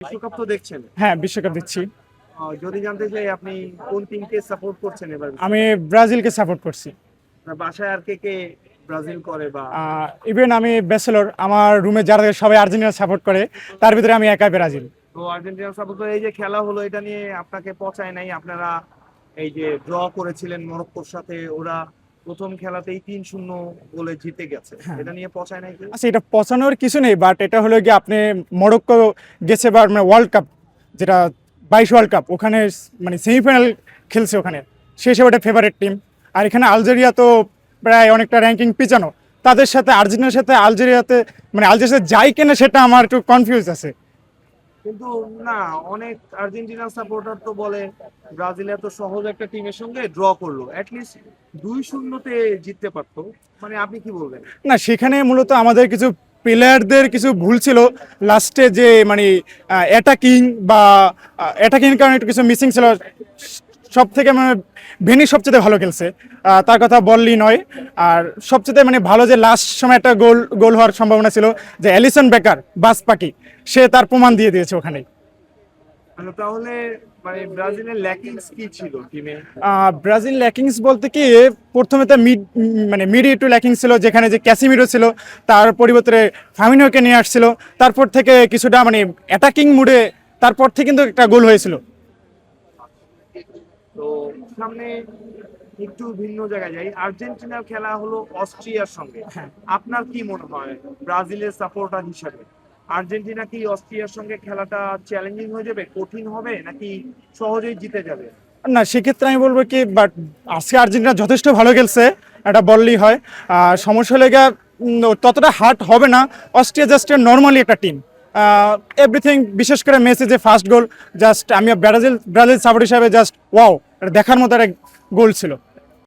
বিশ্বকাপ তো দেখছেন। হ্যাঁ, বিশ্বকাপ দেখছি। যদি জানতে চাই আপনি কোন টিমকে সাপোর্ট করছেন এবার? আমি ব্রাজিলকে সাপোর্ট করছি। আপনার বাসায় আর কে কে ব্রাজিল করে বা? ইভেন আমি ব্যাচেলর, আমার রুমে যারা সবাই আর্জেন্টিনা সাপোর্ট করে, তার ভিতরে আমি একাই ব্রাজিল। তো আর্জেন্টিনা সাপোর্ট করে এই যে খেলা হলো, এটা নিয়ে আপনাকে পচায় নাই? আপনারা এই যে ড্র করেছিলেন মরক্কোর সাথে, ওরা প্রথম খেলাতেই 3-0 গোলে জিতে গেছে, এটা নিয়ে পচায় নাই কি? আচ্ছা, এটা পছানোর কিছু নেই, বাট এটা হলো গিয়ে আপনি মরক্কো গেছে বার মানে ওয়ার্ল্ড কাপ, যেটা 22 ওয়ার্ল্ড কাপ, ওখানে মানে সেমিফাইনাল খেলছে ওখানে, সে হিসেবে ওটা ফেভারিট টিম। আর এখানে আলজেরিয়া তো প্রায় অনেকটা র্যাঙ্কিং পিছানো, তাদের সাথে আর্জেন্টিনার সাথে আলজেরিয়াতে মানে আলজেরিয়ার সাথে যাই কেনা সেটা আমার একটু কনফিউজ আছে। কিন্তু না, অনেক আর্জেন্টিনা সাপোর্টার তো বলে ব্রাজিল এত সহজ একটা টিমের সঙ্গে ড্র করলো, অ্যাটলিস্ট 2-0-তে জিততে পারতো। মানে আপনি কি বলবেন? না, সেখানে মূলত আমাদের কিছু প্লেয়ারদের কিছু ভুল ছিল লাস্টে, যে মানে অ্যাটাকিং বা অ্যাটাকিং কারণে একটু কিছু মিসিং ছিল। সব থেকে মানে ভেনি সবচেয়ে ভালো খেলছে, তার কথা বললি নয়। আর সবচেয়ে মানে ভালো যে লাস্ট সময় একটা গোল হওয়ার সম্ভাবনা ছিল, যে অ্যালিসন বেকার বাস পাখি, সে তার প্রমাণ দিয়ে দিয়েছে ওখানে। মানে তাহলে মানে ব্রাজিলের ল্যাকিংস কি ছিল টিমে? ব্রাজিল ল্যাকিংস বলতে কি, প্রথমে তো মানে মিড একটু ল্যাকিংস ছিল, যেখানে যে ক্যাসিমিরো ছিল, তার পরিবর্তে ফামিনোকে নিয়ে আসছিল। তারপর থেকে কিছুটা মানে অ্যাটাকিং মুডে তারপর থেকে কিন্তু একটা গোল হয়েছিল। তো সামনে একটু ভিন্ন জায়গায় যাই, আর্জেন্টিনার খেলা হলো অস্ট্রিয়ার সঙ্গে। আপনার কি মনে হয় ব্রাজিলের সাপোর্টার হিসাবে, আর্জেন্টিনা কি অস্ট্রিয়ার সঙ্গে খেলাটা চ্যালেঞ্জিং হয়ে যাবে, কঠিন হবে, নাকি সহজেই জিতে যাবে? না, সেক্ষেত্রে আমি বলবো কি, বাট আজকে আর্জেন্টিনা যথেষ্ট ভালো খেলছে, এটা বললেই হয়। সমস্যা হলে গিয়ে ততটা হার্ড হবে না। অস্ট্রিয়া জাস্ট নর্মালি একটা টিম, এভরিথিং, বিশেষ করে মেসি যে ফার্স্ট গোল, জাস্ট আমি ব্রাজিল সাপোর্ট হিসাবে জাস্ট ওয়াও, এটা দেখার মতো একটা গোল ছিল।